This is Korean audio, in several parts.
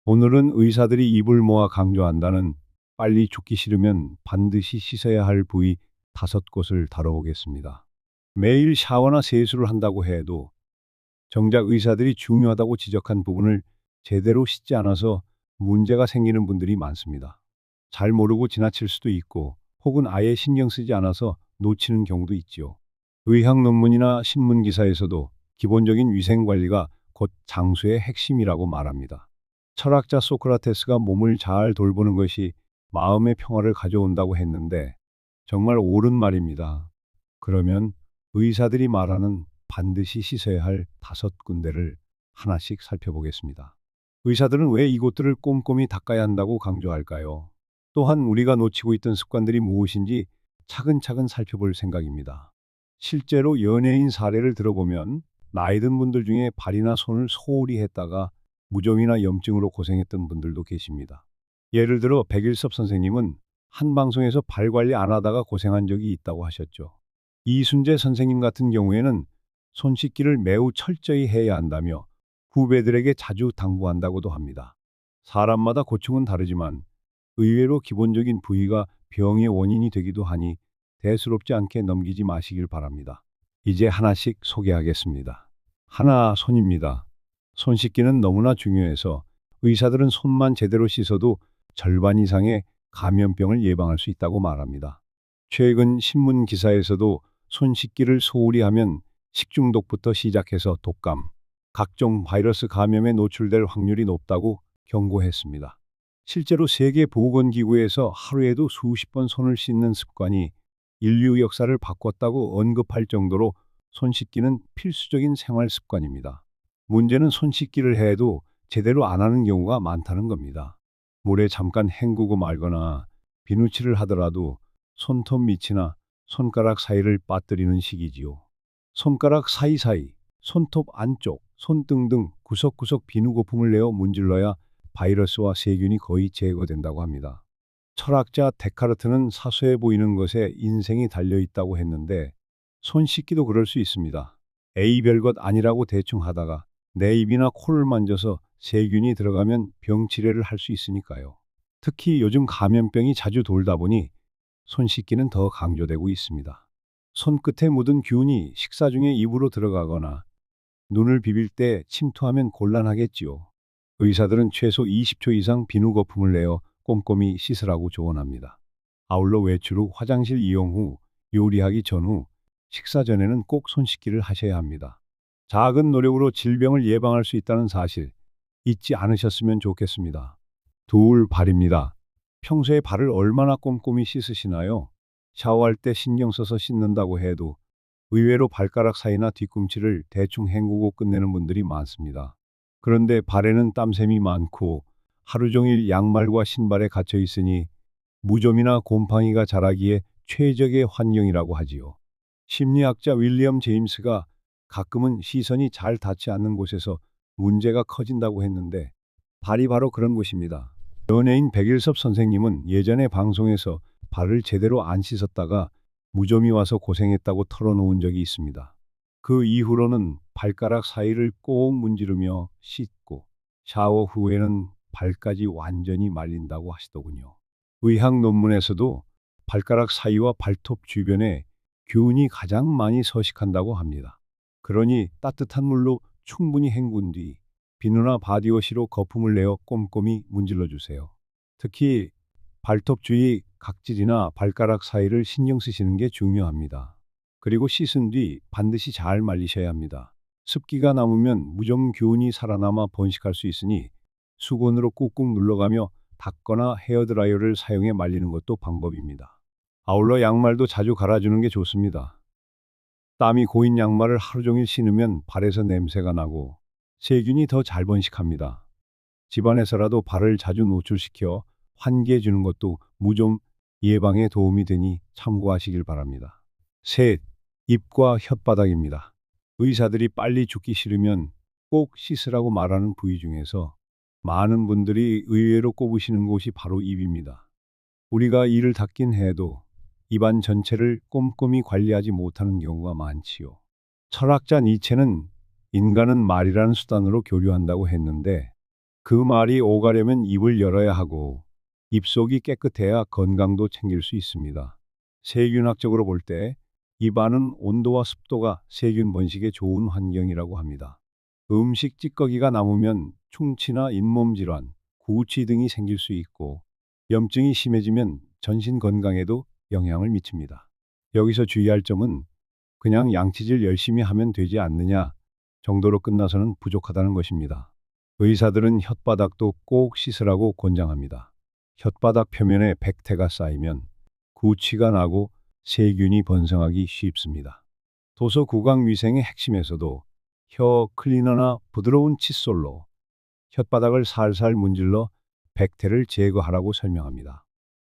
오늘은 의사들이 입을 모아 강조한다는 빨리 죽기 싫으면 반드시 씻어야 할 부위 5곳을 다뤄보겠습니다. 매일 샤워나 세수를 한다고 해도 정작 의사들이 중요하다고 지적한 부분을 제대로 씻지 않아서 문제가 생기는 분들이 많습니다. 잘 모르고 지나칠 수도 있고 혹은 아예 신경 쓰지 않아서 놓치는 경우도 있지요. 의학 논문이나 신문 기사에서도 기본적인 위생 관리가 곧 장수의 핵심이라고 말합니다. 철학자 소크라테스가 몸을 잘 돌보는 것이 마음의 평화를 가져온다고 했는데 정말 옳은 말입니다. 그러면 의사들이 말하는 반드시 씻어야 할 5군데를 하나씩 살펴보겠습니다. 의사들은 왜 이곳들을 꼼꼼히 닦아야 한다고 강조할까요? 또한 우리가 놓치고 있던 습관들이 무엇인지 차근차근 살펴볼 생각입니다. 실제로 연예인 사례를 들어보면 나이 든 분들 중에 발이나 손을 소홀히 했다가 무좀이나 염증으로 고생했던 분들도 계십니다. 예를 들어 백일섭 선생님은 한 방송에서 발 관리 안 하다가 고생한 적이 있다고 하셨죠. 이순재 선생님 같은 경우에는 손 씻기를 매우 철저히 해야 한다며 후배들에게 자주 당부한다고도 합니다. 사람마다 고충은 다르지만 의외로 기본적인 부위가 병의 원인이 되기도 하니 대수롭지 않게 넘기지 마시길 바랍니다. 이제 하나씩 소개하겠습니다. 하나, 손입니다. 손 씻기는 너무나 중요해서 의사들은 손만 제대로 씻어도 절반 이상의 감염병을 예방할 수 있다고 말합니다. 최근 신문 기사에서도 손 씻기를 소홀히 하면 식중독부터 시작해서 독감, 각종 바이러스 감염에 노출될 확률이 높다고 경고했습니다. 실제로 세계보건기구에서 하루에도 수십 번 손을 씻는 습관이 인류 역사를 바꿨다고 언급할 정도로 손 씻기는 필수적인 생활 습관입니다. 문제는 손 씻기를 해도 제대로 안 하는 경우가 많다는 겁니다. 물에 잠깐 헹구고 말거나 비누칠을 하더라도 손톱 밑이나 손가락 사이를 빠뜨리는 식이지요. 손가락 사이사이, 손톱 안쪽, 손등 등 구석구석 비누 거품을 내어 문질러야 바이러스와 세균이 거의 제거된다고 합니다. 철학자 데카르트는 사소해 보이는 것에 인생이 달려 있다고 했는데 손 씻기도 그럴 수 있습니다. 에이 별것 아니라고 대충 하다가 내 입이나 코를 만져서 세균이 들어가면 병 치레를 할 수 있으니까요. 특히 요즘 감염병이 자주 돌다 보니 손 씻기는 더 강조되고 있습니다. 손끝에 묻은 균이 식사 중에 입으로 들어가거나 눈을 비빌 때 침투하면 곤란하겠지요. 의사들은 최소 20초 이상 비누 거품을 내어 꼼꼼히 씻으라고 조언합니다. 아울러 외출 후, 화장실 이용 후, 요리하기 전후, 식사 전에는 꼭 손 씻기를 하셔야 합니다. 작은 노력으로 질병을 예방할 수 있다는 사실 잊지 않으셨으면 좋겠습니다. 둘, 발입니다. 평소에 발을 얼마나 꼼꼼히 씻으시나요? 샤워할 때 신경 써서 씻는다고 해도 의외로 발가락 사이나 뒤꿈치를 대충 헹구고 끝내는 분들이 많습니다. 그런데 발에는 땀샘이 많고 하루 종일 양말과 신발에 갇혀 있으니 무좀이나 곰팡이가 자라기에 최적의 환경이라고 하지요. 심리학자 윌리엄 제임스가 가끔은 시선이 잘 닿지 않는 곳에서 문제가 커진다고 했는데 발이 바로 그런 곳입니다. 연예인 백일섭 선생님은 예전에 방송에서 발을 제대로 안 씻었다가 무좀이 와서 고생했다고 털어놓은 적이 있습니다. 그 이후로는 발가락 사이를 꼭 문지르며 씻고 샤워 후에는 발까지 완전히 말린다고 하시더군요. 의학 논문에서도 발가락 사이와 발톱 주변에 균이 가장 많이 서식한다고 합니다. 그러니 따뜻한 물로 충분히 헹군 뒤 비누나 바디워시로 거품을 내어 꼼꼼히 문질러 주세요. 특히 발톱 주위 각질이나 발가락 사이를 신경 쓰시는 게 중요합니다. 그리고 씻은 뒤 반드시 잘 말리셔야 합니다. 습기가 남으면 무좀균이 살아남아 번식할 수 있으니 수건으로 꾹꾹 눌러가며 닦거나 헤어드라이어를 사용해 말리는 것도 방법입니다. 아울러 양말도 자주 갈아주는 게 좋습니다. 땀이 고인 양말을 하루 종일 신으면 발에서 냄새가 나고 세균이 더 잘 번식합니다. 집안에서라도 발을 자주 노출시켜 환기해 주는 것도 무좀 예방에 도움이 되니 참고하시길 바랍니다. 셋, 입과 혓바닥입니다. 의사들이 빨리 죽기 싫으면 꼭 씻으라고 말하는 부위 중에서 많은 분들이 의외로 꼽으시는 곳이 바로 입입니다. 우리가 이를 닦긴 해도 입안 전체를 꼼꼼히 관리하지 못하는 경우가 많지요. 철학자 니체는 인간은 말이라는 수단으로 교류한다고 했는데 그 말이 오가려면 입을 열어야 하고 입속이 깨끗해야 건강도 챙길 수 있습니다. 세균학적으로 볼 때 입안은 온도와 습도가 세균 번식에 좋은 환경이라고 합니다. 음식 찌꺼기가 남으면 충치나 잇몸 질환, 구취 등이 생길 수 있고 염증이 심해지면 전신 건강에도 영향을 미칩니다. 여기서 주의할 점은 그냥 양치질 열심히 하면 되지 않느냐 정도로 끝나서는 부족하다는 것입니다. 의사들은 혓바닥도 꼭 씻으라고 권장합니다. 혓바닥 표면에 백태가 쌓이면 구취가 나고 세균이 번성하기 쉽습니다. 도서 구강 위생의 핵심에서도 혀 클리너나 부드러운 칫솔로 혓바닥을 살살 문질러 백태를 제거하라고 설명합니다.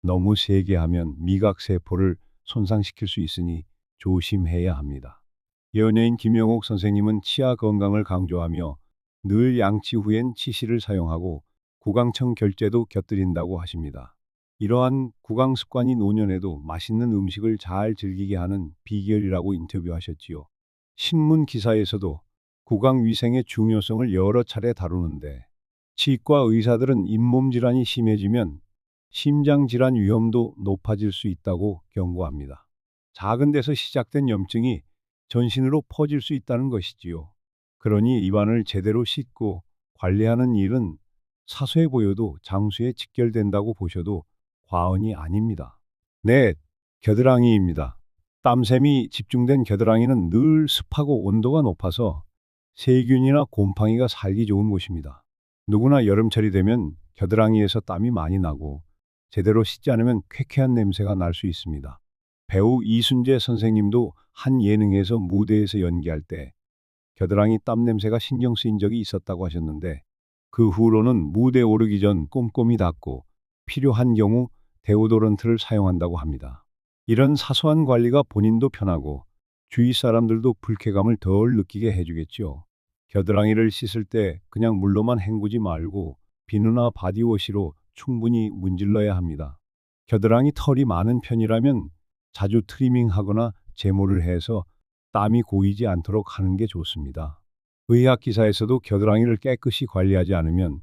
너무 세게 하면 미각 세포를 손상시킬 수 있으니 조심해야 합니다. 연예인 김영옥 선생님은 치아 건강을 강조하며 늘 양치 후엔 치실을 사용하고 구강청 결제도 곁들인다고 하십니다. 이러한 구강 습관이 노년에도 맛있는 음식을 잘 즐기게 하는 비결이라고 인터뷰하셨지요. 신문 기사에서도 구강 위생의 중요성을 여러 차례 다루는데 치과 의사들은 잇몸 질환이 심해지면 심장 질환 위험도 높아질 수 있다고 경고합니다. 작은 데서 시작된 염증이 전신으로 퍼질 수 있다는 것이지요. 그러니 입안을 제대로 씻고 관리하는 일은 사소해 보여도 장수에 직결된다고 보셔도 과언이 아닙니다. 네, 겨드랑이입니다. 땀샘이 집중된 겨드랑이는 늘 습하고 온도가 높아서 세균이나 곰팡이가 살기 좋은 곳입니다. 누구나 여름철이 되면 겨드랑이에서 땀이 많이 나고 제대로 씻지 않으면 쾌쾌한 냄새가 날 수 있습니다. 배우 이순재 선생님도 한 예능에서 무대에서 연기할 때 겨드랑이 땀 냄새가 신경 쓰인 적이 있었다고 하셨는데 그 후로는 무대 오르기 전 꼼꼼히 닦고 필요한 경우 데오도런트를 사용한다고 합니다. 이런 사소한 관리가 본인도 편하고 주위 사람들도 불쾌감을 덜 느끼게 해주겠죠. 겨드랑이를 씻을 때 그냥 물로만 헹구지 말고 비누나 바디워시로 충분히 문질러야 합니다. 겨드랑이 털이 많은 편이라면 자주 트리밍하거나 제모를 해서 땀이 고이지 않도록 하는 게 좋습니다. 의학 기사에서도 겨드랑이를 깨끗이 관리하지 않으면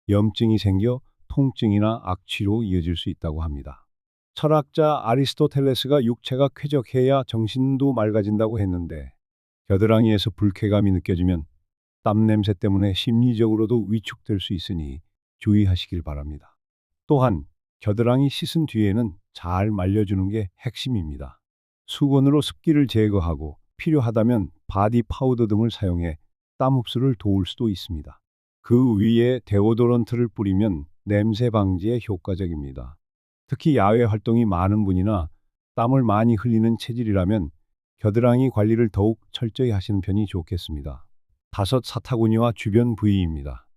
염증이 생겨 통증이나 악취로 이어질 수 있다고 합니다. 철학자 아리스토텔레스가 육체가 쾌적해야 정신도 맑아진다고 했는데 겨드랑이에서 불쾌감이 느껴지면 땀 냄새 때문에 심리적으로도 위축될 수 있으니 주의하시길 바랍니다. 또한 겨드랑이 씻은 뒤에는 잘 말려주는 게 핵심입니다. 수건으로 습기를 제거하고 필요하다면 바디 파우더 등을 사용해 땀 흡수를 도울 수도 있습니다. 그 위에 데오도런트를 뿌리면 냄새 방지에 효과적입니다. 특히 야외 활동이 많은 분이나 땀을 많이 흘리는 체질이라면 겨드랑이 관리를 더욱 철저히 하시는 편이 좋겠습니다. 다섯, 사타구니와 주변 부위입니다.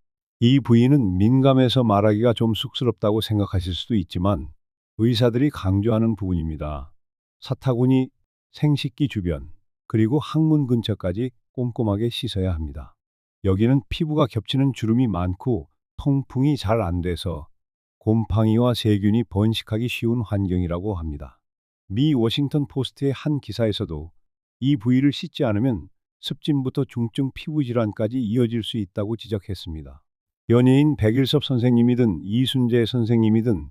이 부위는 민감해서 말하기가 좀 쑥스럽다고 생각하실 수도 있지만 의사들이 강조하는 부분입니다. 사타구니, 생식기 주변, 그리고 항문 근처까지 꼼꼼하게 씻어야 합니다. 여기는 피부가 겹치는 주름이 많고 통풍이 잘 안 돼서 곰팡이와 세균이 번식하기 쉬운 환경이라고 합니다. 미 워싱턴 포스트의 한 기사에서도 이 부위를 씻지 않으면 습진부터 중증 피부 질환까지 이어질 수 있다고 지적했습니다. 연예인 백일섭 선생님이든 이순재 선생님이든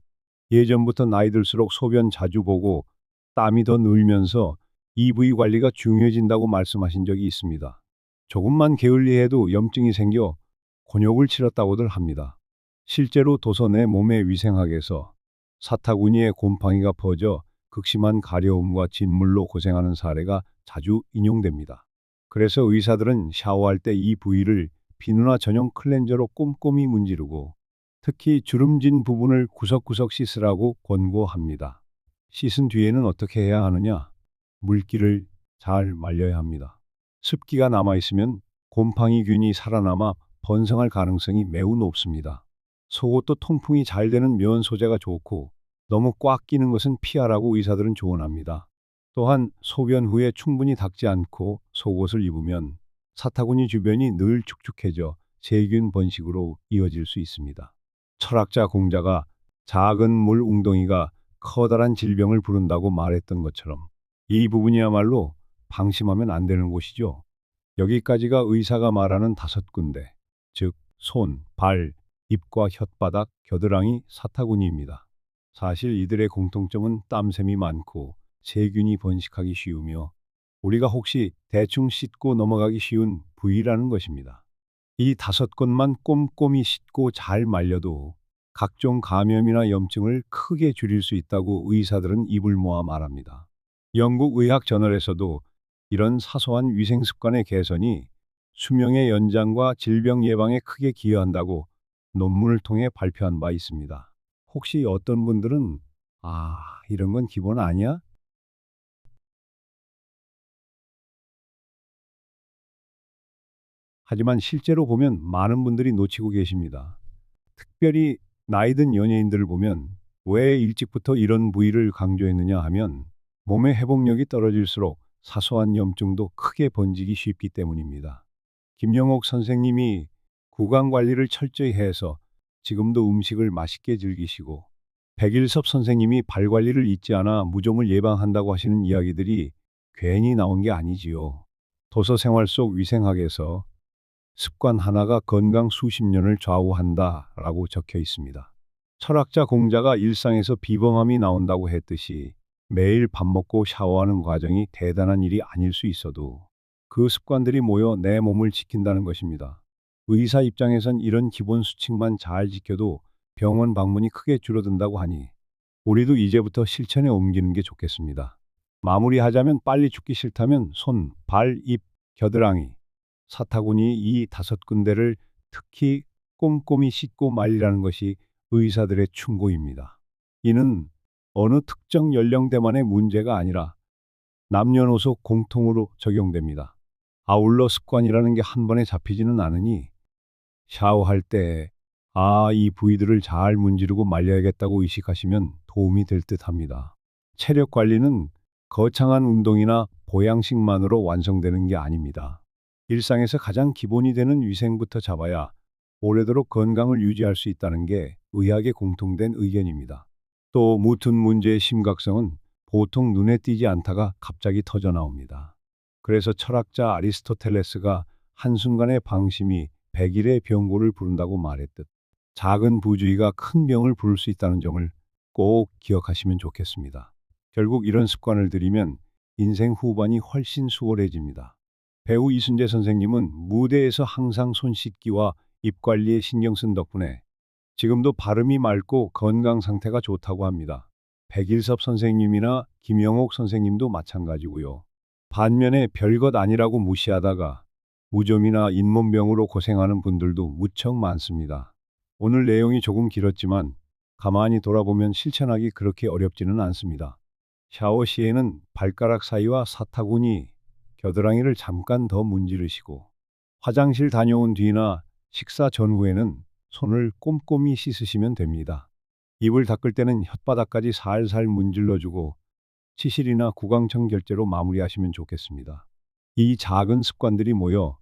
예전부터 나이 들수록 소변 자주 보고 땀이 더 늘면서 이 부위 관리가 중요해진다고 말씀하신 적이 있습니다. 조금만 게을리해도 염증이 생겨 곤욕을 치렀다고들 합니다. 실제로 도서 내 몸의 위생학에서 사타구니에 곰팡이가 퍼져 극심한 가려움과 진물로 고생하는 사례가 자주 인용됩니다. 그래서 의사들은 샤워할 때 이 부위를 비누나 전용 클렌저로 꼼꼼히 문지르고 특히 주름진 부분을 구석구석 씻으라고 권고합니다. 씻은 뒤에는 어떻게 해야 하느냐? 물기를 잘 말려야 합니다. 습기가 남아있으면 곰팡이균이 살아남아 번성할 가능성이 매우 높습니다. 속옷도 통풍이 잘 되는 면 소재가 좋고 너무 꽉 끼는 것은 피하라고 의사들은 조언합니다. 또한 소변 후에 충분히 닦지 않고 속옷을 입으면 사타구니 주변이 늘 축축해져 세균 번식으로 이어질 수 있습니다. 철학자 공자가 작은 물 웅덩이가 커다란 질병을 부른다고 말했던 것처럼 이 부분이야말로 방심하면 안 되는 곳이죠. 여기까지가 의사가 말하는 다섯 군데, 즉 손, 발, 입과 혓바닥, 겨드랑이, 사타구니입니다. 사실 이들의 공통점은 땀샘이 많고 세균이 번식하기 쉬우며 우리가 혹시 대충 씻고 넘어가기 쉬운 부위라는 것입니다. 이 5곳만 꼼꼼히 씻고 잘 말려도 각종 감염이나 염증을 크게 줄일 수 있다고 의사들은 입을 모아 말합니다. 영국 의학 저널에서도 이런 사소한 위생 습관의 개선이 수명의 연장과 질병 예방에 크게 기여한다고 논문을 통해 발표한 바 있습니다. 혹시 어떤 분들은 이런 건 기본 아니야? 하지만 실제로 보면 많은 분들이 놓치고 계십니다. 특별히 나이 든 연예인들을 보면 왜 일찍부터 이런 부위를 강조했느냐 하면 몸의 회복력이 떨어질수록 사소한 염증도 크게 번지기 쉽기 때문입니다. 김영옥 선생님이 구강 관리를 철저히 해서 지금도 음식을 맛있게 즐기시고 백일섭 선생님이 발 관리를 잊지 않아 무좀을 예방한다고 하시는 이야기들이 괜히 나온 게 아니지요. 도서 생활 속 위생학에서 습관 하나가 건강 수십 년을 좌우한다라고 적혀 있습니다. 철학자 공자가 일상에서 비범함이 나온다고 했듯이 매일 밥 먹고 샤워하는 과정이 대단한 일이 아닐 수 있어도 그 습관들이 모여 내 몸을 지킨다는 것입니다. 의사 입장에선 이런 기본 수칙만 잘 지켜도 병원 방문이 크게 줄어든다고 하니 우리도 이제부터 실천에 옮기는 게 좋겠습니다. 마무리하자면 빨리 죽기 싫다면 손, 발, 입, 겨드랑이, 사타구니 이 5군데를 특히 꼼꼼히 씻고 말리라는 것이 의사들의 충고입니다. 이는 어느 특정 연령대만의 문제가 아니라 남녀노소 공통으로 적용됩니다. 아울러 습관이라는 게 한 번에 잡히지는 않으니 샤워할 때 이 부위들을 잘 문지르고 말려야겠다고 의식하시면 도움이 될 듯합니다. 체력 관리는 거창한 운동이나 보양식만으로 완성되는 게 아닙니다. 일상에서 가장 기본이 되는 위생부터 잡아야 오래도록 건강을 유지할 수 있다는 게 의학의 공통된 의견입니다. 또 무튼 문제의 심각성은 보통 눈에 띄지 않다가 갑자기 터져 나옵니다. 그래서 철학자 아리스토텔레스가 한순간의 방심이 100일의 병고를 부른다고 말했듯 작은 부주의가 큰 병을 부를 수 있다는 점을 꼭 기억하시면 좋겠습니다. 결국 이런 습관을 들이면 인생 후반이 훨씬 수월해집니다. 배우 이순재 선생님은 무대에서 항상 손 씻기와 입 관리에 신경 쓴 덕분에 지금도 발음이 맑고 건강 상태가 좋다고 합니다. 백일섭 선생님이나 김영옥 선생님도 마찬가지고요. 반면에 별것 아니라고 무시하다가 무좀이나 잇몸병으로 고생하는 분들도 무척 많습니다. 오늘 내용이 조금 길었지만 가만히 돌아보면 실천하기 그렇게 어렵지는 않습니다. 샤워 시에는 발가락 사이와 사타구니, 겨드랑이를 잠깐 더 문지르시고 화장실 다녀온 뒤나 식사 전후에는 손을 꼼꼼히 씻으시면 됩니다. 입을 닦을 때는 혓바닥까지 살살 문질러주고 치실이나 구강청 결제로 마무리하시면 좋겠습니다. 이 작은 습관들이 모여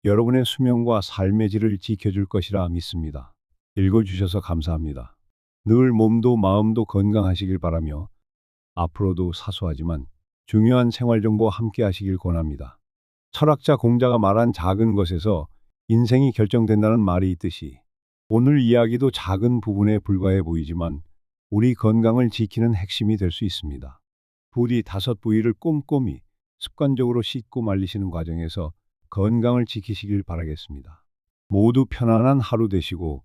여러분의 수명과 삶의 질을 지켜줄 것이라 믿습니다. 읽어주셔서 감사합니다. 늘 몸도 마음도 건강하시길 바라며 앞으로도 사소하지만 중요한 생활 정보와 함께 하시길 권합니다. 철학자 공자가 말한 작은 것에서 인생이 결정된다는 말이 있듯이 오늘 이야기도 작은 부분에 불과해 보이지만 우리 건강을 지키는 핵심이 될 수 있습니다. 부디 5부위를 꼼꼼히 습관적으로 씻고 말리시는 과정에서 건강을 지키시길 바라겠습니다. 모두 편안한 하루 되시고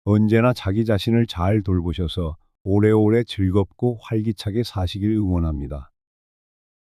언제나 자기 자신을 잘 돌보셔서 오래오래 즐겁고 활기차게 사시길 응원합니다.